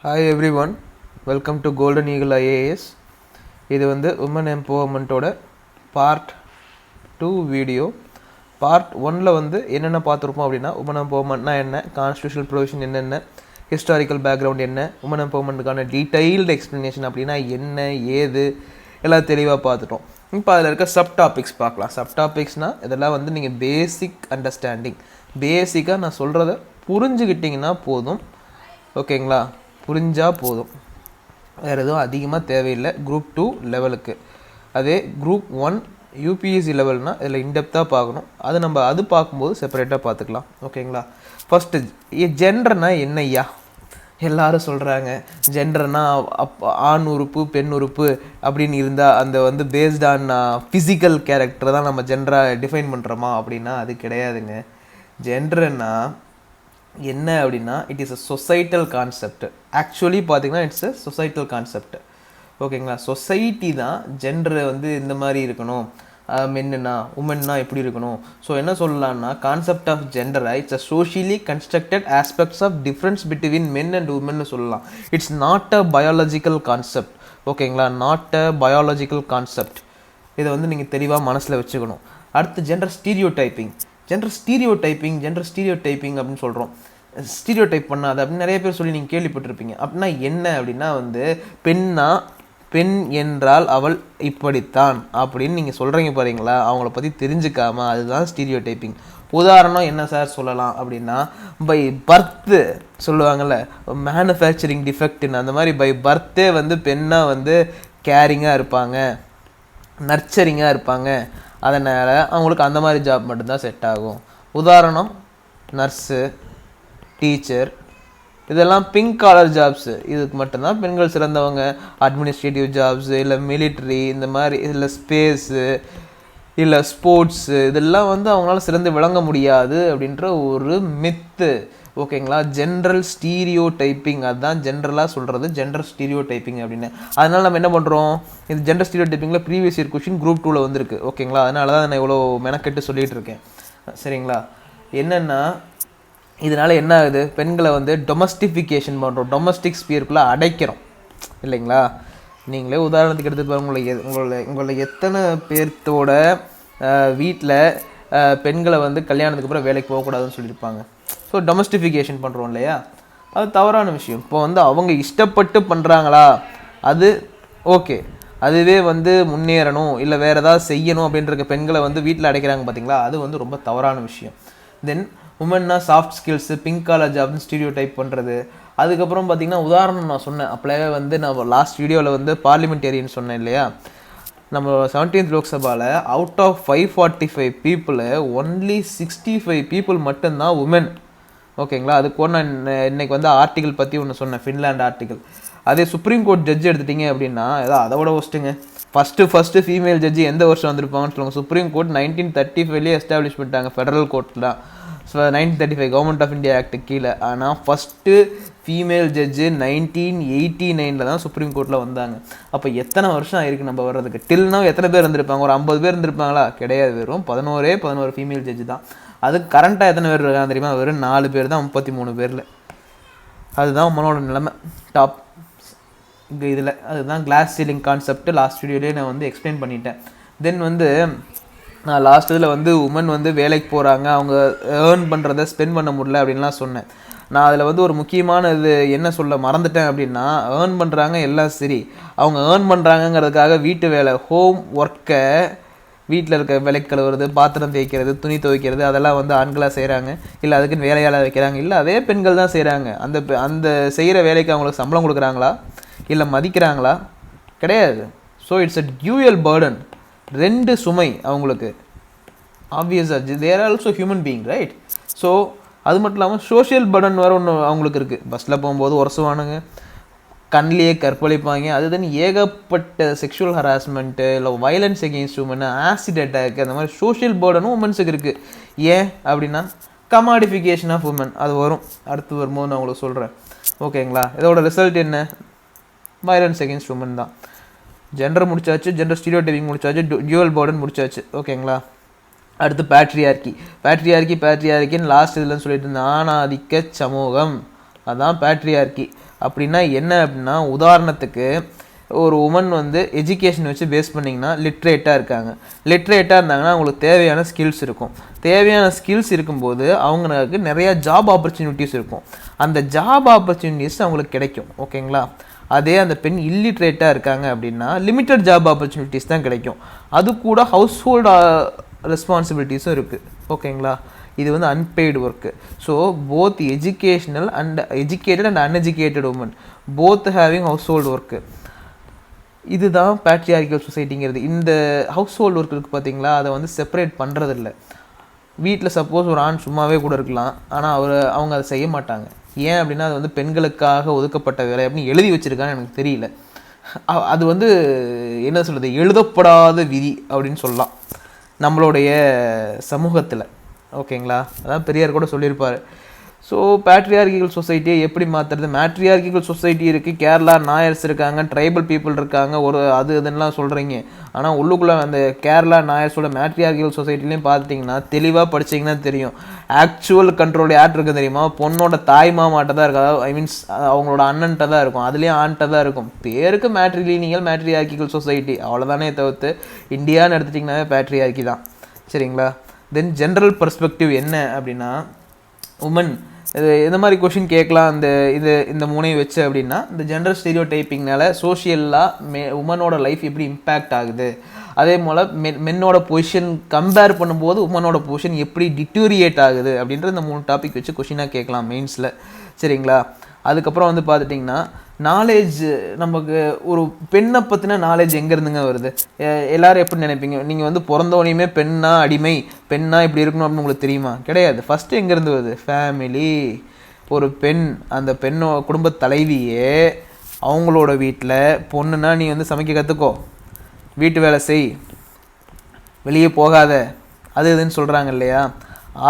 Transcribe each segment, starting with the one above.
Hi everyone, welcome to Golden Eagle IAS. இது வந்து woman எம்பவர்மெண்ட்டோட part 2 video. Part 1ல வந்து என்னென்ன பார்த்துருப்போம் அப்படின்னா உமன் எம்பவர்மெண்ட்னா என்ன, கான்ஸ்டியூஷனல் ப்ரொவிஷன் என்னென்ன, ஹிஸ்டாரிக்கல் பேக்ரவுண்ட் என்ன, உமன் எம்பவர்மெண்ட்டுக்கான டீட்டெயில்டு எக்ஸ்ப்ளனேஷன் அப்படின்னா என்ன ஏது எல்லாம் தெளிவாக பார்த்துட்டோம். இப்போ அதில் இருக்க சப் டாபிக்ஸ் பார்க்கலாம். சப் டாபிக்ஸ்னால் இதெல்லாம் வந்து நீங்கள் பேசிக் அண்டர்ஸ்டாண்டிங், பேசிக்காக நான் சொல்கிறத புரிஞ்சுக்கிட்டிங்கன்னா போதும். ஓகேங்களா, புரிஞ்சால் போதும், வேறு எதுவும் அதிகமாக தேவையில்லை குரூப் 2 லெவலுக்கு. அதே குரூப் 1 UPSC லெவல்னால் இதில் இன்டெப்த்தாக பார்க்கணும். அது பார்க்கும்போது செப்பரேட்டாக பார்த்துக்கலாம். ஓகேங்களா, ஃபஸ்ட்டு ஜெண்டர்னா என்னய்யா? எல்லாரும் சொல்கிறாங்க ஜெண்டர்னா ஆண் உறுப்பு பெண் உறுப்பு அப்படின்னு இருந்தால் அந்த வந்து பேஸ்ட் ஆன் ஃபிசிக்கல் கேரக்டர் தான் நம்ம ஜெண்டராக டிஃபைன் பண்ணுறோமா அப்படின்னா அது கிடையாதுங்க. ஜெண்டர்னா என்ன அப்படின்னா it is a societal concept. Actually பார்த்தீங்கன்னா இட்ஸ் அ சொசைட்டல் கான்செப்ட். ஓகேங்களா, சொசைட்டி தான் ஜெண்டரை வந்து இந்த மாதிரி இருக்கணும், மென்னுனா உமன்னா எப்படி இருக்கணும். ஸோ என்ன சொல்லலாம்னா concept of gender it's a socially constructed aspects of difference between men and உமன்னு சொல்லலாம். It's not a biological concept. ஓகேங்களா, நாட் அ பயாலஜிக்கல் கான்செப்ட். இதை வந்து நீங்கள் தெளிவாக மனசில் வச்சுக்கணும். அடுத்து ஜெண்டர் ஸ்டீரியோ டைப்பிங் அப்படின்னு சொல்கிறோம். ஸ்டீரியோ டைப் பண்ணாது அப்படின்னு நிறைய பேர் சொல்லி நீங்கள் கேள்விப்பட்டிருப்பீங்க. அப்படின்னா என்ன அப்படின்னா வந்து பெண் என்றால் அவள் இப்படித்தான் அப்படின்னு நீங்கள் சொல்கிறீங்க பாருங்களா, அவங்கள பற்றி தெரிஞ்சுக்காமல், அதுதான் ஸ்டீரியோ டைப்பிங். உதாரணம் என்ன சார் சொல்லலாம் அப்படின்னா பை பர்த்து சொல்லுவாங்கள்ல, மேனுஃபேக்சரிங் டிஃபெக்ட்னு, அந்த மாதிரி பை பர்த்தே வந்து பெண்ணாக வந்து கேரிங்காக இருப்பாங்க, நர்ச்சரிங்காக இருப்பாங்க. அதனால் அவங்களுக்கு அந்த மாதிரி ஜாப் மட்டும்தான் செட் ஆகும். உதாரணம் நர்ஸு, டீச்சர், இதெல்லாம் பிங்க் காலர் ஜாப்ஸு. இதுக்கு மட்டும்தான் பெண்கள் சிறந்தவங்க. அட்மினிஸ்ட்ரேட்டிவ் ஜாப்ஸு, இல்லை மிலிட்ரி, இந்த மாதிரி, இல்லை ஸ்பேஸு, இல்லை ஸ்போர்ட்ஸு, இதெல்லாம் வந்து அவங்களால சிறந்து விளங்க முடியாது அப்படின்ற ஒரு மித்து. ஓகேங்களா, ஜென்ரல் ஸ்டீரியோ டைப்பிங், அதுதான் ஜென்ரலாக சொல்கிறது ஜெண்டர் ஸ்டீரியோ டைப்பிங் அப்படின்னு. அதனால் நம்ம என்ன பண்ணுறோம், இது ஜெண்டர் ஸ்டீரியோ டைப்பிங்கில் ப்ரீவியஸ் இயர் கொஷின் குரூப் 2ல் வந்திருக்கு. ஓகேங்களா, அதனால தான் நான் இவ்வளோ மெனக்கெட்டு சொல்லிகிட்டு இருக்கேன். சரிங்களா, என்னென்னா இதனால் என்ன ஆகுது, பெண்களை வந்து டொமஸ்டிஃபிகேஷன் பண்ணுறோம், டொமஸ்டிக் ஸ்பியருக்குள்ளே அடைக்கிறோம் இல்லைங்களா. நீங்களே உதாரணத்துக்கு எடுத்து பாருங்க, உங்களை எத்தனை பேர்த்தோட வீட்டில் பெண்களை வந்து கல்யாணத்துக்கு அப்புறம் வேலைக்கு போகக்கூடாதுன்னு சொல்லியிருப்பாங்க. ஸோ டொமஸ்டிஃபிகேஷன் பண்ணுறோம் இல்லையா, அது தவறான விஷயம். இப்போ வந்து அவங்க இஷ்டப்பட்டு பண்ணுறாங்களா, அது ஓகே, அதுவே வந்து முன்னேறணும் இல்லை வேறு ஏதாவது செய்யணும் அப்படின்ற பெண்களை வந்து வீட்டில் அடைக்கிறாங்க பார்த்தீங்களா, அது வந்து ரொம்ப தவறான விஷயம். தென் உமன்னா சாஃப்ட் ஸ்கில்ஸு, பிங்க் காலர் ஜாப்னு ஸ்டீரியோ டைப் பண்ணுறது. அதுக்கப்புறம் பார்த்திங்கன்னா உதாரணம் நான் சொன்னேன் அப்போவே வந்து நான் லாஸ்ட் வீடியோவில் வந்து பார்லிமெண்டேரியன் சொன்னேன் இல்லையா. நம்ம 17th லோக்சபாவில் out of 545 people only 65 people மட்டும்தான் உமன். ஓகேங்களா, அதுக்கு ஒன்று நான் இன்னைக்கு வந்து ஆர்டிகல் பற்றி ஒன்று சொன்னேன், ஃபின்லாண்ட் ஆர்டிகல். அதே சுப்ரீம் கோர்ட் ஜட்ஜ் எடுத்துட்டிங்க அப்படின்னா அதை விட ஒஸ்ட்டுங்க. ஃபஸ்ட்டு ஃபீமேல் ஜட்ஜி எந்த வருஷம் வந்திருப்பாங்கன்னு சொல்லுவாங்க. சுப்ரீம் கோர்ட் 1935 எஸ்டாப்ளிஷ் பண்ணிட்டாங்க, ஃபெடரல் கோர்ட் தான். 1935 கவர்மெண்ட் ஆஃப் இந்தியா ஆக்ட் கீழே. ஆனால் ஃபஸ்ட்டு ஃபீமேல் ஜட்ஜு 1989 தான் சுப்ரீம் கோர்ட்டில் வந்தாங்க. அப்போ எத்தனை வருஷம் ஆயிருக்கு நம்ம வர்றதுக்கு. டில்னா எத்தனை பேர் இருந்திருப்பாங்க, ஒரு 50 பேர் இருந்திருப்பாங்களா? கிடையாது, வெறும் 11 ஃபீமேல் ஜட்ஜு தான். அது கரண்ட்டாக எத்தனை பேர் இருக்காங்க தெரியுமா, வெறும் 4 பேர் தான் 33 பேரில். அதுதான் உங்களோட நிலைமை டாப் இங்கே இதில். அதுதான் கிளாஸ் சீலிங் கான்செப்ட் லாஸ்ட் வீடியோலேயே நான் வந்து எக்ஸ்பிளைன் பண்ணிட்டேன். தென் வந்து நான் லாஸ்ட் இதில் வந்து உமன் வந்து வேலைக்கு போகிறாங்க, அவங்க ஏர்ன் பண்ணுறதை ஸ்பெண்ட் பண்ண முடியல அப்படின்லாம் சொன்னேன். நான் அதில் வந்து ஒரு முக்கியமான இது என்ன சொல்ல மறந்துட்டேன் அப்படின்னா, ஏர்ன் பண்ணுறாங்க எல்லாம் சரி, அவங்க ஏர்ன் பண்ணுறாங்கங்கிறதுக்காக வீட்டு வேலை, ஹோம் ஒர்க்கை, வீட்டில் இருக்க விளக்கு கழுவுறது, பாத்திரம் தேய்க்கிறது, துணி துவைக்கிறது, அதெல்லாம் வந்து ஆண்களாக செய்கிறாங்க, இல்லை அதுக்குன்னு வேலையால் வைக்கிறாங்க, இல்லை அதே பெண்கள் தான் செய்கிறாங்க. அந்த செய்கிற வேலைக்கு அவங்களுக்கு சம்பளம் கொடுக்குறாங்களா, இல்லை மதிக்கிறாங்களா? கிடையாது. So it's a dual burden, 2 சுமை அவங்களுக்கு. ஆப்வியஸாக there are also human being, right? So அது மட்டும் இல்லாமல் சோஷியல் பர்டன் வேறு ஒன்று அவங்களுக்கு இருக்குது. பஸ்ஸில் போகும்போது உரசுவானுங்க, கண்ணிலேயே கற்பழிப்பாங்க, அதுதான் ஏகப்பட்ட செக்ஷுவல் ஹராஸ்மெண்ட்டு, இல்லை violence against woman, acid attack, அந்த மாதிரி சோஷியல் பர்டனும் உமன்ஸுக்கு இருக்குது. ஏன் அப்படின்னா கமாடிஃபிகேஷன் ஆஃப் உமன், அது வரும் அடுத்து வரும்போது நான் உங்களுக்கு சொல்கிறேன். ஓகேங்களா, இதோட ரிசல்ட் என்ன, வயலன்ஸ் எகெயின்ஸ்ட் உமன் தான். ஜெண்டர் முடிச்சாச்சு, ஜெண்டர் ஸ்டீரியோ டைப்பிங் முடிச்சாச்சு, டியூவல் பர்டன் முடிச்சாச்சு. ஓகேங்களா, அடுத்து பேட்ரியார்கின்னு லாஸ்ட் இதில்னு சொல்லிட்டு இருந்தேன், ஆணாதிக்க சமூகம், அதுதான் பேட்ரியார்கி. அப்படின்னா என்ன அப்படின்னா, உதாரணத்துக்கு ஒரு உமன் வந்து எஜுகேஷன் வச்சு பேஸ் பண்ணிங்கன்னா லிட்ரேட்டாக இருக்காங்க. லிட்ரேட்டாக இருந்தாங்கன்னா அவங்களுக்கு தேவையான ஸ்கில்ஸ் இருக்கும். தேவையான ஸ்கில்ஸ் இருக்கும்போது அவங்களுக்கு நிறையா ஜாப் ஆப்பர்ச்சுனிட்டிஸ் இருக்கும். அந்த ஜாப் ஆப்பர்ச்சுனிட்டிஸ் அவங்களுக்கு கிடைக்கும். ஓகேங்களா? அதே அந்த பெண் இல்லிட்ரேட்டாக இருக்காங்க அப்படின்னா லிமிட்டட் ஜாப் ஆப்பர்ச்சுனிட்டிஸ் தான் கிடைக்கும். அது கூட ஹவுஸ் ஹோல்டு ரெஸ்பான்சிபிலிட்டிஸும் இருக்குது. ஓகேங்களா? இது வந்து unpaid work. So both educated and uneducated woman both having household work. இதுதான் பேட்ரியார்கிக்கல் சொசைட்டிங்கிறது. இந்த ஹவுஸ் ஹோல்டு ஒர்க் இருக்குது பார்த்தீங்களா, அதை வந்து செப்பரேட் பண்ணுறதில்ல. வீட்டில் சப்போஸ் ஒரு ஆண் சும்மாவே கூட இருக்கலாம், ஆனால் அவங்க அதை செய்ய மாட்டாங்க. ஏன் அப்படின்னா அது வந்து பெண்களுக்காக ஒதுக்கப்பட்ட வேலை அப்படின்னு எழுதி வச்சுருக்கான்னு எனக்கு தெரியல. அது வந்து என்ன சொல்கிறது, எழுதப்படாத விதி அப்படின்னு சொல்லலாம் நம்மளுடைய சமூகத்தில். ஓகேங்களா? அதான் பெரியார் கூட சொல்லியிருப்பார். ஸோ பேட்ரியார்கிக்கல் சொசைட்டியை எப்படி மாற்றுறது? மேட்ரியார்கிக்கல் சொசைட்டி இருக்குது, கேரளா நாயர்ஸ் இருக்காங்க, ட்ரைபல் பீப்புள் இருக்காங்க, இதுன்னெலாம் சொல்கிறீங்க. ஆனால் உள்ளுக்குள்ளே அந்த கேரளா நாயர்ஸோட மேட்ரியார்கிக்கல் சொசைட்டிலையும் பார்த்துட்டிங்கன்னா தெளிவாக படிச்சிங்கன்னா தெரியும். ஆக்சுவல் கண்ட்ரோல் யார்ட்டு இருக்குது தெரியுமா? பொண்ணோட தாய் மாமாட்ட தான் இருக்கும். அதாவது மீன்ஸ் அவங்களோட அண்ணன்ட்ட தான் இருக்கும், அதுலேயும் ஆண்ட்ட தான் இருக்கும். பேருக்கு மேட்ரியார்கிக்கல் சொசைட்டி அவ்வளோதானே தவிர்த்து இந்தியான்னு எடுத்துட்டிங்கன்னாவே பேட்ரியார்கி தான். சரிங்களா? தென் ஜென்ரல் பெர்ஸ்பெக்டிவ் என்ன அப்படின்னா, உமன் இந்த மாதிரி கொஷின் கேட்கலாம் இந்த மூணையும் வச்சு அப்படின்னா, இந்த ஜெண்டர் ஸ்டீரியோ டைப்பிங்னால சோஷியலாக உமனோட லைஃப் எப்படி இம்பேக்ட் ஆகுது, அதே போல் மென்னோட பொசிஷன் கம்பேர் பண்ணும்போது உமனோட பொசிஷன் எப்படி டிட்டூரியேட் ஆகுது அப்படின்ற இந்த 3 டாபிக் வச்சு கொஷினாக கேட்கலாம் மெயின்ஸில். சரிங்களா? அதுக்கப்புறம் வந்து பார்த்துட்டிங்கன்னா நாலேஜ், நமக்கு ஒரு பெண்ணை பற்றின நாலேஜ் எங்கேருந்துங்க வருது? எல்லோரும் எப்படி நினைப்பீங்க? நீங்கள் வந்து பிறந்தோனையுமே பெண்ணா அடிமை, பெண்ணா இப்படி இருக்கணும் அப்படின்னு உங்களுக்கு தெரியுமா? கிடையாது. ஃபஸ்ட்டு எங்கேருந்து வருது? ஃபேமிலி. ஒரு பெண், அந்த குடும்ப தலைவியே அவங்களோட வீட்டில் பொண்ணுன்னா நீ வந்து சமைக்க கற்றுக்கோ, வீட்டு வேலை செய், வெளியே போகாத, அது இதுன்னு சொல்கிறாங்க இல்லையா?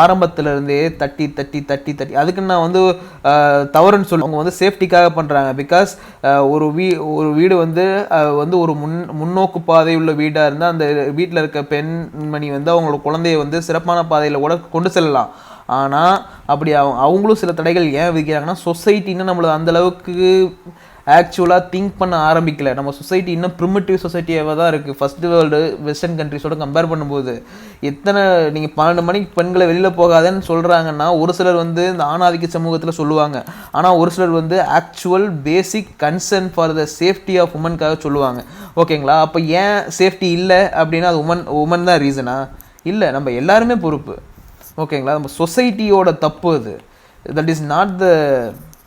ஆரம்பத்துலேருந்தே தட்டி தட்டி தட்டி தட்டி அதுக்கு நான் வந்து தவறுன்னு சொல்லி அவங்க வந்து சேஃப்டிக்காக பண்ணுறாங்க. பிகாஸ் ஒரு வீடு வந்து ஒரு முன்னோக்கு பாதை உள்ள வீடாக இருந்தால் அந்த வீட்டில் இருக்க பெண்மணி வந்து அவங்களோட குழந்தைய வந்து சிறப்பான பாதையில் கூட கொண்டு செல்லலாம். ஆனால் அப்படி அவங்களும் சில தடைகள் ஏன் விதிக்கிறாங்கன்னா, சொசைட்டின்னு நம்மளை அந்தளவுக்கு ஆக்சுவலாக திங்க் பண்ண ஆரம்பிக்கல. நம்ம சொசைட்டி இன்னும் ப்ரிமிட்டிவ் சொசைட்டியாக தான் இருக்குது ஃபஸ்ட்டு வேர்ல்டு வெஸ்டர்ன் கண்ட்ரிஸோட கம்பேர் பண்ணும்போது. நீங்கள் 12 மணிக்கு பெண்களை வெளியில் போகாதேன்னு சொல்கிறாங்கன்னா ஒரு சிலர் வந்து இந்த ஆணாதிக்க சமூகத்தில் சொல்லுவாங்க. ஆனால் ஒரு சிலர் வந்து actual basic concern for the safety of உமனுக்காக சொல்லுவாங்க. ஓகேங்களா? அப்போ ஏன் சேஃப்டி இல்லை அப்படின்னா அது உமன் தான் ரீசனா? இல்லை, நம்ம எல்லாருமே பொறுப்பு. ஓகேங்களா? நம்ம சொசைட்டியோட தப்பு அது. That is not the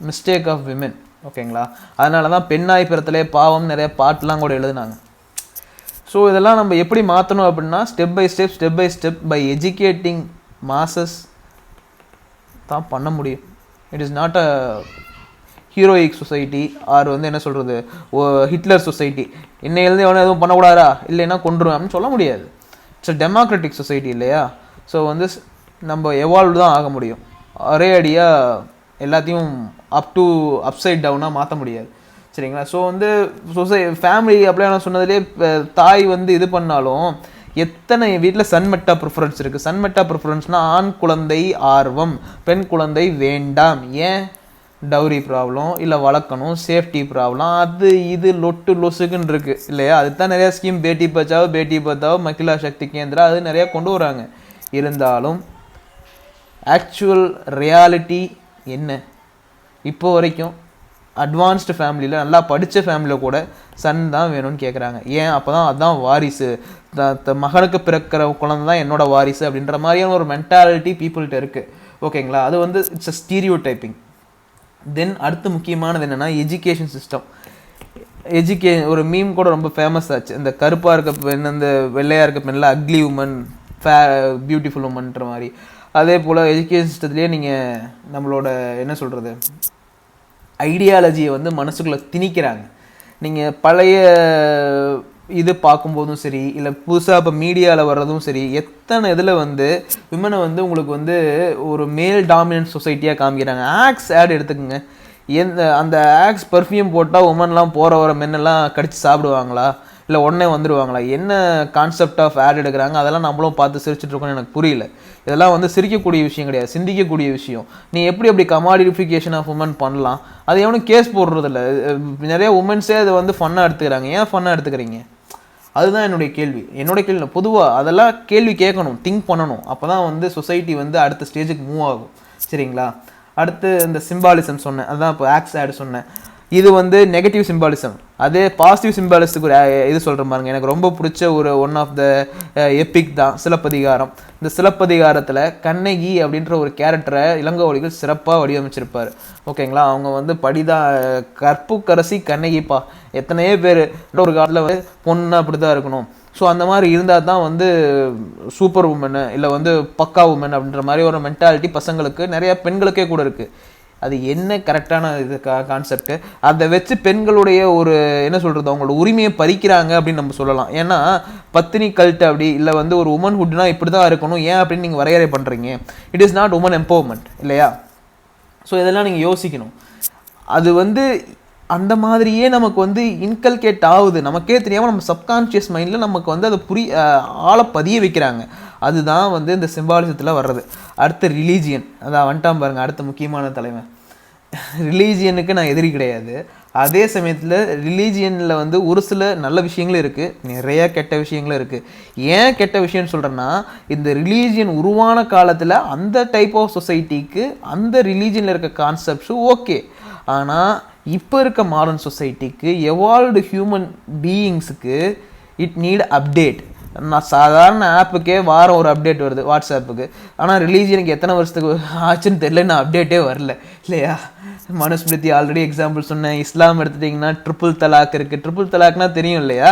mistake of women. ஓகேங்களா? அதனால தான் பெண்ணாய் பிறத்தலே பாவம் நிறைய பாட்டுலாம் கூட எழுதுனாங்க. ஸோ இதெல்லாம் நம்ம எப்படி மாற்றணும் அப்படின்னா step by step by educating masses தான் பண்ண முடியும். It is not a heroic society or வந்து என்ன சொல்கிறது, ஹிட்லர் சொசைட்டி. இன்னையிலேருந்து எவனும் எதுவும் பண்ணக்கூடாதா, இல்லைன்னா கொண்டுருவேன் அப்படின்னு சொல்ல முடியாது. இட்ஸ் அ டெமோக்ராட்டிக் சொசைட்டி இல்லையா? ஸோ வந்து நம்ம எவால்வ் தான் ஆக முடியும். ஒரே அடியாக எல்லாத்தையும் அப்சைட் டவுனாக மாற்ற முடியாது. சரிங்களா? ஸோ வந்து ஃபேமிலி அப்படியே நான் சொன்னதுலேயே தாய் வந்து இது பண்ணாலும் எத்தனை வீட்டில் சன்மெட்டா ப்ரிஃபரன்ஸ் இருக்குது. சன்மெட்டா ப்ரிஃபரன்ஸ்னால் ஆண் குழந்தை ஆர்வம், பெண் குழந்தை வேண்டாம். ஏன்? டவுரி ப்ராப்ளம், இல்லை வளர்க்கணும், சேஃப்டி ப்ராப்ளம், அது இது லொசுக்குன்னு இருக்குது இல்லையா? அதுதான் நிறையா ஸ்கீம், பேட்டி பச்சாவோ, மகிழா சக்தி கேந்திரா, அது நிறையா கொண்டு வராங்க. இருந்தாலும் ஆக்சுவல் ரியாலிட்டி என்ன? இப்போ வரைக்கும் அட்வான்ஸ்டு ஃபேமிலியில், நல்லா படித்த ஃபேமிலியில் கூட சன் தான் வேணும்னு கேட்குறாங்க. ஏன்? அப்போ தான் அதுதான் வாரிசு, மகனுக்கு பிறக்கிற குழந்தை தான் என்னோட வாரிசு அப்படின்ற மாதிரியான ஒரு மென்டாலிட்டி பீப்புள்கிட்ட இருக்குது. ஓகேங்களா? அது வந்து இட்ஸ் அ ஸ்டீரியோ டைப்பிங். தென் அடுத்து முக்கியமானது என்னென்னா எஜுகேஷன் சிஸ்டம். ஒரு மீம் கூட ரொம்ப ஃபேமஸ் ஆச்சு. இந்த கருப்பாக இருக்க பெண், இந்த வெள்ளையாக இருக்க பெண்ணில் அக்லி உமன், பியூட்டிஃபுல் உமன்ற மாதிரி. அதே போல் எஜுகேஷன் சிஸ்டத்துலேயே நீங்கள் நம்மளோட என்ன சொல்கிறது ஐடியாலஜியை வந்து மனசுக்குள்ளே திணிக்கிறாங்க. நீங்கள் பழைய இது பார்க்கும்போதும் சரி, இல்லை புதுசாக இப்போ மீடியாவில் வர்றதும் சரி, எத்தனை இதில் வந்து விமனை வந்து உங்களுக்கு வந்து ஒரு மேல் டாமினன்ட் சொசைட்டியாக காமிக்கிறாங்க. ஆக்ஸ் ஆட் எடுத்துக்கோங்க. அந்த ஆக்ஸ் பர்ஃப்யூம் போட்டால் உமன்லாம் போகிற வர மென்னெல்லாம் கடிச்சு சாப்பிடுவாங்களா? இல்லை உடனே வந்துடுவாங்களா? என்ன கான்செப்ட் ஆஃப் ஆட் எடுக்கிறாங்க அதெல்லாம் நம்மளும் பார்த்து சிரிச்சுட்டு இருக்கோம்னு எனக்கு புரியல. இதெல்லாம் வந்து சிரிக்கக்கூடிய விஷயம் கிடையாது, சிந்திக்கக்கூடிய விஷயம். நீ எப்படி கமாடிஃபிகேஷன் ஆஃப் உமன் பண்ணலாம், அது எவனும் கேஸ் போடுறதில்ல. நிறைய உமன்ஸே அதை வந்து ஃபன்னாக எடுத்துக்கிறாங்க. ஏன் ஃபன்னாக எடுத்துக்கிறீங்க? அதுதான் என்னுடைய கேள்வி. பொதுவாக அதெல்லாம் கேள்வி கேட்கணும், திங்க் பண்ணணும். அப்போ தான் வந்து சொசைட்டி வந்து அடுத்த ஸ்டேஜுக்கு மூவ் ஆகும். சரிங்களா? அடுத்து இந்த சிம்பாலிசம் சொன்னேன், அதுதான் இப்போ ஆக்ஸ் ஆட் சொன்னேன். இது வந்து நெகட்டிவ் சிம்பாலிசம். அதே பாசிட்டிவ் சிம்பாலிசத்துக்கு ஒரு இது சொல்கிறேன் பாருங்க. எனக்கு ரொம்ப பிடிச்ச ஒன் ஆஃப் த எப்பிக் தான் சிலப்பதிகாரம். இந்த சிலப்பதிகாரத்தில் கண்ணகி அப்படின்ற ஒரு கேரக்டரை இளங்கோவடிகள் சிறப்பாக வடிவமைச்சிருப்பார். ஓகேங்களா? அவங்க வந்து கற்புக்கரசி கண்ணகிப்பா. எத்தனையோ பேர் ஒரு காலத்தில் வந்து பொண்ணு அப்படி தான் இருக்கணும், ஸோ அந்த மாதிரி இருந்தால் தான் வந்து சூப்பர் உமனு இல்லை வந்து பக்கா உமன் அப்படின்ற மாதிரி ஒரு மென்டாலிட்டி பசங்களுக்கு, நிறையா பெண்களுக்கே கூட இருக்குது. அது என்ன கரெக்டான இது கான்செப்ட்? அதை வச்சு பெண்களுடைய ஒரு என்ன சொல்கிறது, அவங்களோட உரிமையை பறிக்கிறாங்க அப்படின்னு நம்ம சொல்லலாம். ஏன்னா பத்தினி கல்ட் அப்படி இல்லை வந்து ஒரு உமன்ஹுட்னா இப்படி தான் இருக்கணும் ஏன் அப்படின்னு நீங்கள் வரையறை பண்ணுறீங்க. It is not woman empowerment இல்லையா? ஸோ இதெல்லாம் நீங்கள் யோசிக்கணும். அது வந்து அந்த மாதிரியே நமக்கு வந்து இன்கல்கேட் ஆகுது, நமக்கே தெரியாமல் நம்ம சப்கான்ஷியஸ் மைண்டில் நமக்கு வந்து அதை ஆளை பதிய வைக்கிறாங்க. அதுதான் வந்து இந்த சிம்பாலிசத்தில் வர்றது. அடுத்து ரிலீஜியன், அதான் வந்துட்டான் பாருங்கள் அடுத்த முக்கியமான தலைமை. ரிலீஜியனுக்கு நான் எதிரி கிடையாது. அதே சமயத்தில் ரிலீஜியனில் வந்து ஒரு சில நல்ல விஷயங்களும் இருக்குது, நிறையா கெட்ட விஷயங்களும் இருக்குது. ஏன் கெட்ட விஷயம்னு சொல்கிறேன்னா, இந்த ரிலீஜியன் உருவான காலத்தில் அந்த டைப் ஆஃப் சொசைட்டிக்கு அந்த ரிலீஜியனில் இருக்க கான்செப்ட்ஸும் ஓகே. ஆனால் இப்போ இருக்க மாடர்ன் சொசைட்டிக்கு, எவால்வ்டு ஹியூமன் பீயிங்ஸுக்கு இட் நீட் அப்டேட். நான் சாதாரண ஆப்புக்கே வாரம் ஒரு அப்டேட் வருது வாட்ஸ்அப்புக்கு. ஆனால் ரிலீஜியனுக்கு எத்தனை வருஷத்துக்கு ஆச்சுன்னு தெரியல, நான் அப்டேட்டே வரல இல்லையா? மனுஸ்மிருதி ஆல்ரெடி எக்ஸாம்பிள் சொன்னேன். இஸ்லாம் எடுத்துட்டிங்கன்னா ட்ரிபிள் தலாக் இருக்குது. ட்ரிபிள் தலாக்னா தெரியும் இல்லையா?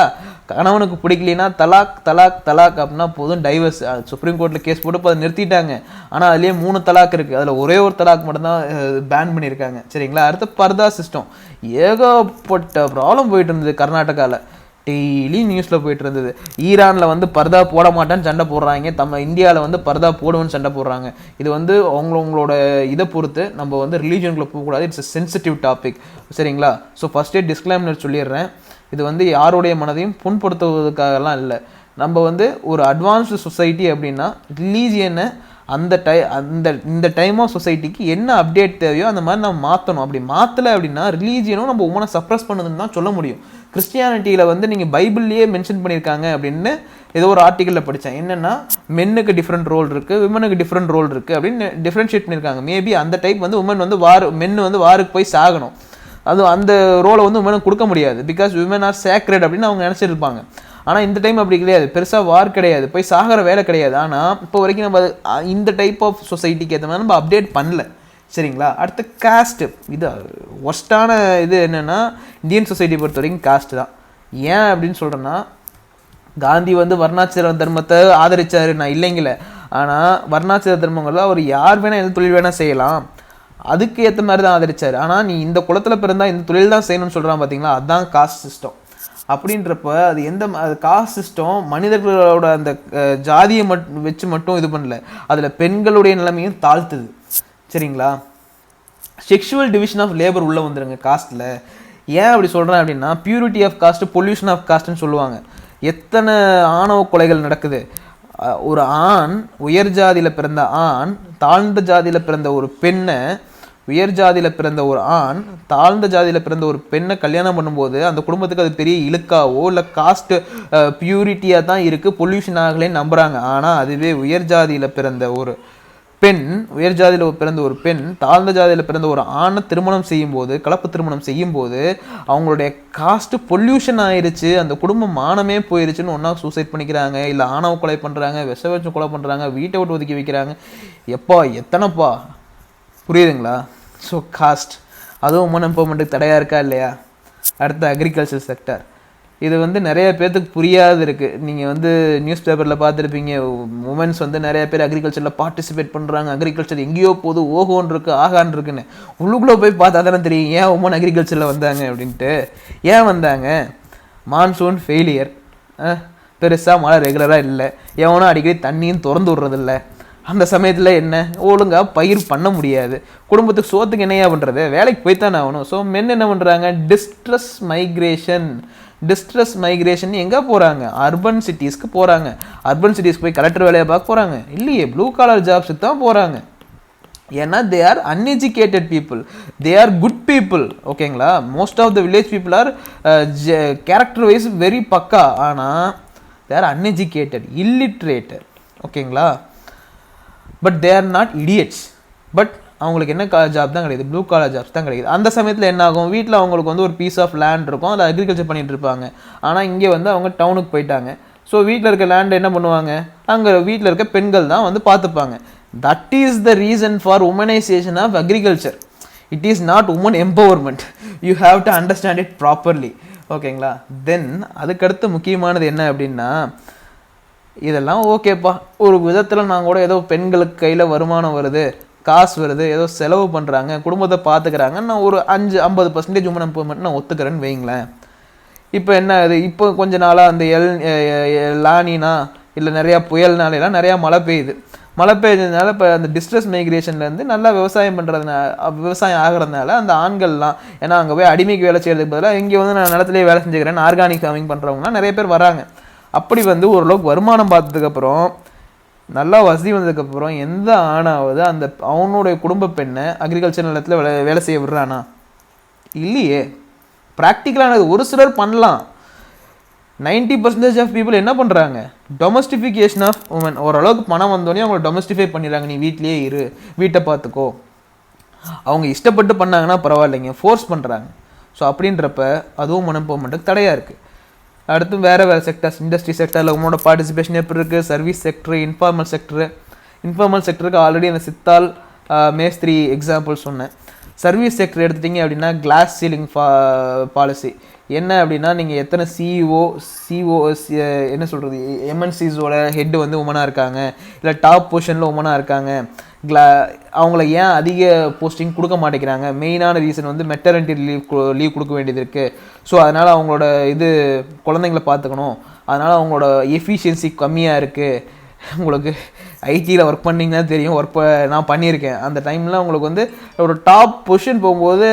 கணவனுக்கு பிடிக்கலனா தலாக் தலாக் தலாக் அப்படின்னா போதும், டைவர்ஸ். சுப்ரீம் கோர்ட்டில் கேஸ் போட்டு அதை நிறுத்திட்டாங்க. ஆனால் அதுலேயே 3 தலாக் இருக்குது, அதில் ஒரே ஒரு தலாக் மட்டும்தான் பேன் பண்ணியிருக்காங்க. சரிங்களா? அடுத்து பர்தா சிஸ்டம். ஏகப்பட்ட ப்ராப்ளம் போயிட்டு இருந்தது கர்நாடகாவில், டெய்லி நியூஸில் போயிட்டு இருந்தது. ஈரானில் வந்து பர்தா போட மாட்டேன்னு சண்டை போடுறாங்க, இந்தியாவில் வந்து பர்தா போடுவேன்னு சண்டை போடுறாங்க. இது வந்து அவங்களோட இதை பொறுத்து நம்ம வந்து ரிலீஜியனுக்குள்ளே போகக்கூடாது. It's sensitive topic. சரிங்களா? ஸோ ஃபஸ்ட்டே டிஸ்க்ளைமர் சொல்லிடுறேன், இது வந்து யாருடைய மனதையும் புண்படுத்துவதற்காகலாம் இல்லை. நம்ம வந்து ஒரு அட்வான்ஸ்டு சொசைட்டி அப்படின்னா ரிலீஜியனை இந்த டைம் ஆஃப் சொசைட்டிக்கு என்ன அப்டேட் தேவையோ அந்த மாதிரி நம்ம மாற்றணும். அப்படி மாற்றலை அப்படின்னா ரிலீஜியனும் நம்ம உமனை சப்ரஸ் பண்ணுதுன்னு தான் சொல்ல முடியும். கிறிஸ்டியானிட்டியில் வந்து நீங்கள் பைபிள்லேயே மென்ஷன் பண்ணியிருக்காங்க அப்படின்னு ஏதோ ஒரு ஆர்டிக்கலில் படித்தேன். என்னென்னா மென்னுக்கு டிஃப்ரெண்ட் ரோல் இருக்குது, விமனுக்கு டிஃப்ரெண்ட் ரோல் இருக்குது அப்படின்னு டிஃப்ரென்ஷியேட் பண்ணியிருக்காங்க. மேபி அந்த டைப் வந்து உமன் வந்து மென்னு வந்து வாருக்கு போய் சாகணும், அது அந்த ரோலை வந்து உமனுக்கு கொடுக்க முடியாது. பிகாஸ் விமன் ஆர் சேக்ரெட் அப்படின்னு அவங்க நினச்சிருப்பாங்க. ஆனால் இந்த டைம் அப்படி கிடையாது, பெருசாக வார் கிடையாது, போய் சாகிற வேலை கிடையாது. ஆனால் இப்போ வரைக்கும் நம்ம இந்த டைப் ஆஃப் சொசைட்டிக்கு ஏற்ற மாதிரி நம்ம அப்டேட் பண்ணல. சரிங்களா? அடுத்து காஸ்ட்டு. இது ஒஸ்ட்டான இது என்னென்னா, இந்தியன் சொசைட்டி பொறுத்த வரைக்கும் காஸ்ட்டு தான். ஏன் அப்படின்னு சொல்கிறேன்னா, காந்தி வந்து வர்ணாசிர தர்மத்தை ஆதரித்தார், நான் இல்லைங்கள. ஆனால் வர்ணாசிர தர்மங்களில் அவர் யார் வேணால் எந்த தொழில் வேணால் செய்யலாம், அதுக்கு ஏற்ற மாதிரி தான் ஆதரித்தார். ஆனால் நீ இந்த குளத்தில் பிறந்தால் இந்த தொழில் தான் செய்யணும்னு சொல்கிறான் பார்த்தீங்களா, அதுதான் காஸ்ட் சிஸ்டம். அப்படின்றப்ப அது காஸ்ட் சிஸ்டம் மனிதர்களோட அந்த ஜாதியை வச்சு மட்டும் இது பண்ணல, அதில் பெண்களுடைய நிலைமையும் தாழ்த்துது. சரிங்களா? செக்ஷுவல் டிவிஷன் ஆஃப் லேபர் உள்ளே வந்துடுங்க காஸ்ட்டில். ஏன் அப்படி சொல்கிறேன் அப்படின்னா, purity of caste, pollution of காஸ்ட்டுன்னு சொல்லுவாங்க. எத்தனை ஆணவ கொலைகள் நடக்குது. ஒரு ஆண், உயர் ஜாதியில் பிறந்த ஆண் தாழ்ந்த ஜாதியில் பிறந்த ஒரு பெண்ணை, உயர் ஜாதியில் பிறந்த ஒரு ஆண் தாழ்ந்த ஜாதியில் பிறந்த ஒரு பெண்ணை கல்யாணம் பண்ணும்போது அந்த குடும்பத்துக்கு அது பெரிய இழுக்காவோ இல்லை காஸ்ட் பியூரிட்டியாக தான் இருக்குது, பொல்யூஷன் ஆகலேன்னு நம்புகிறாங்க. ஆனால் அதுவே உயர் ஜாதியில் பிறந்த ஒரு பெண், உயர் ஜாதியில் பிறந்த ஒரு பெண் தாழ்ந்த ஜாதியில் பிறந்த ஒரு ஆணை திருமணம் செய்யும்போது, கலப்பு திருமணம் செய்யும்போது அவங்களுடைய காஸ்ட்டு பொல்யூஷன் ஆயிடுச்சு, அந்த குடும்பம் மானமே போயிடுச்சுன்னு ஒன்றா சூசைட் பண்ணிக்கிறாங்க, இல்லை ஆணவ கொலை பண்ணுறாங்க, விஷ வச்சு கொலை பண்ணுறாங்க, வீட்டை விட்டு ஒதுக்கி வைக்கிறாங்க. எப்பா எத்தனைப்பா, புரியுதுங்களா? ஸோ காஸ்ட் அதுவும் உமன் எம்பவர்மெண்ட்டுக்கு தடையாக இருக்கா இல்லையா? அடுத்து அக்ரிகல்ச்சர் செக்டர். இது வந்து நிறைய பேர்த்துக்கு புரியாது இருக்குது. நீங்கள் வந்து நியூஸ் பேப்பரில் பார்த்துருப்பீங்க, உமன்ஸ் வந்து நிறைய பேர் அக்ரிகல்ச்சரில் பார்ட்டிசிபேட் பண்ணுறாங்க, அக்ரிகல்ச்சர் எங்கேயோ போது ஓஹோன்னு இருக்குது ஆகான்னு இருக்குன்னு. உள்ளுக்குள்ளே போய் பார்த்தா தானே தெரியும் ஏன் உமன் அக்ரிகல்ச்சரில் வந்தாங்க அப்படின்ட்டு. ஏன் வந்தாங்க? மான்சூன் ஃபெயிலியர், பெருசாக மழை ரெகுலராக இல்லை, எவனோ அடிக்கடி தண்ணியும் திறந்து விட்றதில்ல. அந்த சமயத்தில் என்ன, ஒழுங்காக பயிர் பண்ண முடியாது, குடும்பத்துக்கு சோத்துக்கு என்னையா பண்ணுறது, வேலைக்கு போய்த்தானே ஆகணும். ஸோ மென் என்ன பண்ணுறாங்க, டிஸ்ட்ரெஸ் மைக்ரேஷன். டிஸ்ட்ரெஸ் மைக்ரேஷன் எங்கே போகிறாங்க? அர்பன் சிட்டிஸ்க்கு போகிறாங்க. அர்பன் சிட்டிஸ்க்கு போய் கலெக்டர் வேலையை பார்க்க போகிறாங்க இல்லையே, ப்ளூ காலர் ஜாப்ஸுக்கு தான் போகிறாங்க. ஏன்னா they are uneducated people, they are good people. ஓகேங்களா? Most of the village people are character wise very பக்கா, ஆனால் தே ஆர் அன்எஜுகேட்டட், இல்லிட்ரேட்டட். ஓகேங்களா? But they are not idiots. But அவங்களுக்கு என்ன ஜாப் தான் கிடையாது? ப்ளூ காலர் ஜாப்ஸ் தான் கிடைக்குது. அந்த சமயத்தில் என்ன ஆகும்? வீட்டில் அவங்களுக்கு வந்து ஒரு பீஸ் ஆஃப் லேண்ட் இருக்கும், அதில் அக்ரிகல்ச்சர் பண்ணிட்டு இருப்பாங்க. ஆனால் இங்கே வந்து அவங்க டவுனுக்கு போயிட்டாங்க. ஸோ வீட்டில் இருக்க லேண்ட் என்ன பண்ணுவாங்க? அங்கே வீட்டில் இருக்க பெண்கள் தான் வந்து பார்த்துப்பாங்க. That is the reason for womanisation of agriculture. It is not woman empowerment. You have to understand it properly. ஓகேங்களா? தென் அதுக்கடுத்து முக்கியமானது என்ன அப்படின்னா, இதெல்லாம் ஓகேப்பா, ஒரு விதத்தில் நான் கூட ஏதோ பெண்களுக்கு கையில் வருமானம் வருது, காசு வருது, ஏதோ செலவு பண்ணுறாங்க, குடும்பத்தை பார்த்துக்கிறாங்க, நான் ஒரு 50% உமன் எம்பவர்மெண்ட் நான் ஒத்துக்கிறேன்னு வைங்களேன். இப்போ என்ன ஆகுது? இப்போ கொஞ்ச நாளாக அந்த லானினா இல்லை நிறையா புயல்னாலாம் நிறையா மழை பெய்யுது. மழை பெய்ஞ்சதுனால இப்போ அந்த டிஸ்ட்ரெஸ் மைக்ரேஷன்லேருந்து நல்லா விவசாயம் பண்ணுறதுனால, விவசாயம் ஆகிறதுனால அந்த ஆண்கள்லாம், ஏன்னா அங்கே போய் அடிமைக்கு வேலை செய்கிறதுக்கு பதிலாக இங்கே வந்து நான் நிலத்துலேயே வேலை செஞ்சுக்கிறேன், ஆர்கானிக் ஃபார்மிங் பண்ணுறவங்களாம் நிறைய பேர் வராங்க. அப்படி வந்து ஓரளவுக்கு வருமானம் பார்த்ததுக்கப்புறம், நல்லா வசதி வந்ததுக்கப்புறம் எந்த ஆணாவது அந்த அவனுடைய குடும்ப பெண்ணை அக்ரிகல்ச்சர் நிலத்தில் வேலை செய்ய விடுறானா? இல்லையே. ப்ராக்டிக்கலானது ஒரு சிலர் பண்ணலாம். 90% ஆஃப் பீப்புள் என்ன பண்ணுறாங்க? டொமஸ்டிஃபிகேஷன் ஆஃப் உமன். ஓரளவுக்கு பணம் வந்தோடனே அவங்கள டொமஸ்டிஃபை பண்ணிடுறாங்க. நீ வீட்லேயே இரு, வீட்டை பார்த்துக்கோ. அவங்க இஷ்டப்பட்டு பண்ணாங்கன்னா பரவாயில்லைங்க, ஃபோர்ஸ் பண்ணுறாங்க. ஸோ அப்படின்றப்ப அதுவும் உமன் எம்பவர்மெண்ட்டுக்கு தடையாக இருக்குது. அடுத்து வேறு செக்டர்ஸ், இண்டஸ்ட்ரி செக்டரில் உங்களோட பார்ட்டிசிபேஷன் எப்படி இருக்குது? Service sector, informal sector. Informal செக்டருக்கு ஆல்ரெடி அந்த சித்தால், மேஸ்திரி எக்ஸாம்பிள் சொன்னேன். சர்வீஸ் செக்டர் எடுத்துட்டிங்க அப்படின்னா கிளாஸ் சீலிங் பாலிசி என்ன அப்படின்னா, நீங்கள் எத்தனை சிஓ என்ன சொல்கிறது, எம்என்சிஸோட ஹெட்டு வந்து உமனாக இருக்காங்க, இல்லை டாப் பொசிஷனில் உமனாக இருக்காங்க, அவங்கள ஏன் அதிக போஸ்டிங் கொடுக்க மாட்டேங்கிறாங்க? மெயினான ரீசன் வந்து மெட்டர்னிட்டி லீவ் கொடுக்க வேண்டியது இருக்குது. ஸோ அதனால் அவங்களோட குழந்தைங்கள பார்த்துக்கணும், அதனால் அவங்களோட எஃபிஷியன்சி கம்மியாக இருக்குது. உங்களுக்கு ஐடியில் ஒர்க் பண்ணிங்கன்னா தெரியும், நான் பண்ணியிருக்கேன். அந்த டைமில் உங்களுக்கு வந்து ஒரு டாப் பொசிஷன் போகும்போது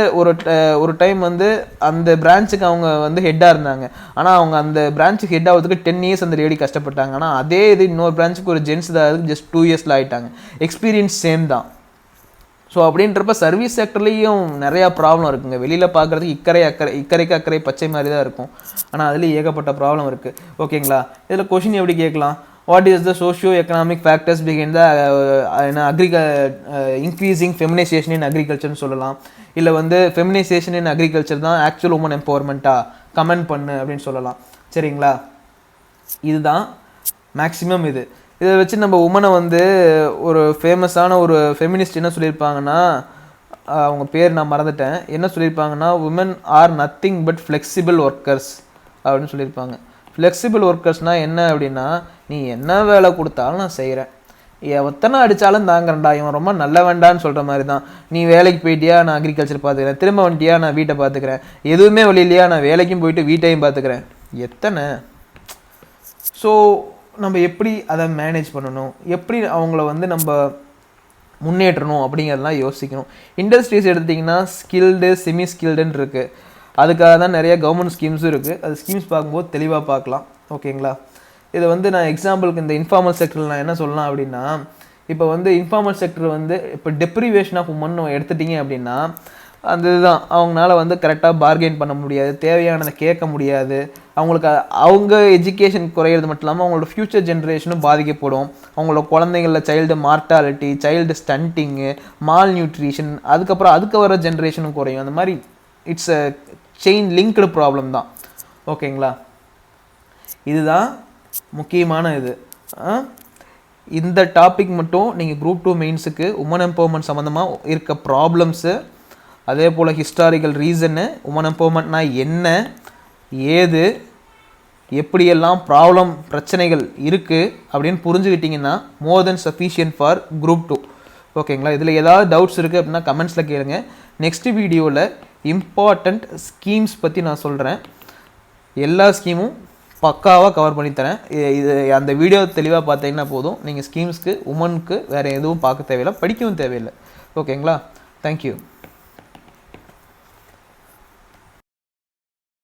ஒரு டைம் வந்து அந்த பிரான்ச்சுக்கு அவங்க வந்து ஹெட்டாக இருந்தாங்க. ஆனால் அவங்க அந்த பிரான்ச்சுக்கு ஹெட் ஆகிறதுக்கு 10 இயர்ஸ் அந்த லேடி கஷ்டப்பட்டாங்க. ஆனால் அதே இன்னொரு பிரான்ச்சுக்கு ஒரு ஜென்ஸ் தான் ஜஸ்ட் 2 இயர்ஸில் ஆகிட்டாங்க. எக்ஸ்பீரியன்ஸ் சேம் தான். ஸோ அப்படின்றப்ப சர்வீஸ் செக்டர்லேயும் நிறையா ப்ராப்ளம் இருக்குங்க. வெளியில் பார்க்குறதுக்கு இக்கரைக்கு அக்கறை பச்சை மாதிரி தான் இருக்கும், ஆனால் அதுலேயும் ஏகப்பட்ட ப்ராப்ளம் இருக்குது. ஓகேங்களா? இதில் கொஷின் எப்படி கேட்கலாம்? What is the socio economic factors behind the increasing feminisation in அக்ரிகல்ச்சர்னு சொல்லலாம். இல்லை வந்து ஃபெமினைசேஷன் இன் அக்ரிகல்ச்சர் தான் ஆக்சுவல் உமன் எம்பவர்மெண்ட்டா? கமெண்ட் பண்ணு அப்படின்னு சொல்லலாம். சரிங்களா? இதுதான் மேக்ஸிமம். இதை வச்சு நம்ம உமனை வந்து ஒரு ஃபேமஸான ஒரு ஃபெமினிஸ்ட் என்ன சொல்லியிருப்பாங்கன்னா, அவங்க பேர் நான் மறந்துட்டேன், என்ன சொல்லியிருப்பாங்கன்னா, woman are nothing but flexible workers அப்படின்னு சொல்லியிருப்பாங்க. ஃப்ளெக்சிபிள் ஒர்க்கர்ஸ்னால் என்ன அப்படின்னா, நீ என்ன வேலை கொடுத்தாலும் நான் செய்கிறேன், எத்தனை அடித்தாலும் தாங்கிறேன்டா, இவன் ரொம்ப நல்ல வேண்டான்னு சொல்கிற மாதிரி தான். நீ வேலைக்கு போயிட்டியா, நான் அக்ரிகல்ச்சர் பார்த்துக்கிறேன், திரும்ப வந்துட்டியா, நான் வீட்டை பார்த்துக்கிறேன், எதுவுமே வழி இல்லையா, நான் வேலைக்கும் போயிட்டு வீட்டையும் பார்த்துக்கிறேன், எத்தனை. ஸோ நம்ம எப்படி அதை மேனேஜ் பண்ணணும், எப்படி அவங்கள வந்து நம்ம முன்னேற்றணும் அப்படிங்கிறதெல்லாம் யோசிக்கணும். இண்டஸ்ட்ரீஸ் எடுத்திங்கன்னா ஸ்கில்டு, செமி ஸ்கில்டுன்னு இருக்குது. அதுக்காக தான் நிறைய கவர்மெண்ட் ஸ்கீம்ஸும் இருக்குது. அது ஸ்கீம்ஸ் பார்க்கும்போது தெளிவாக பார்க்கலாம். ஓகேங்களா? இதை வந்து நான் எக்ஸாம்பிளுக்கு இந்த இன்ஃபார்மல் செக்டரில் நான் என்ன சொல்லலாம் அப்படின்னா, இப்போ வந்து இன்ஃபார்மல் செக்டர் வந்து இப்போ டெப்ரிவேஷன் ஆஃப் உமன் எடுத்துட்டிங்க அப்படின்னா, அந்த இதுதான், அவங்களால வந்து கரெக்டாக பார்கெயின் பண்ண முடியாது, தேவையானதை கேட்க முடியாது, அவங்களுக்கு அவங்க எஜுகேஷன் குறையிறது மட்டும் இல்லாமல் அவங்களோட ஃப்யூச்சர் ஜென்ரேஷனும் பாதிக்கப்படும். அவங்களோட குழந்தைங்களில் child mortality, child stunting, malnutrition, அதுக்கப்புறம் அதுக்கு வர ஜென்ரேஷனும் குறையும். அந்த மாதிரி it's a chain linked problem தான். ஓகேங்களா? இதுதான் முக்கியமான இந்த டாபிக் மட்டும் நீங்கள் குரூப் 2 மெயின்ஸுக்கு உமன் எம்பவர்மெண்ட் சம்மந்தமாக இருக்க ப்ராப்ளம்ஸு, அதே போல் ஹிஸ்டாரிக்கல் ரீசனு, உமன் எம்பவர்மெண்ட்னா என்ன, ஏது, எப்படியெல்லாம் பிரச்சனைகள் இருக்குது அப்படின்னு புரிஞ்சுக்கிட்டிங்கன்னா மோர் தென் சஃபிஷியன்ட் ஃபார் குரூப் 2. ஓகேங்களா? இதில் ஏதாவது டவுட்ஸ் இருக்குது அப்படின்னா கமெண்ட்ஸில் கேளுங்க. நெக்ஸ்ட் வீடியோவில் இம்பார்ட்டண்ட் ஸ்கீம்ஸ் பற்றி நான் சொல்கிறேன். எல்லா ஸ்கீமும் பக்காவாக கவர் பண்ணித்தரேன். அந்த வீடியோ தெளிவாக பார்த்தீங்கன்னா போதும். நீங்கள் ஸ்கீம்ஸ்க்கு உமனுக்கு வேறு எதுவும் பார்க்க தேவையில்லை, படிக்கவும் தேவையில்லை. ஓகேங்களா? தேங்க்யூ.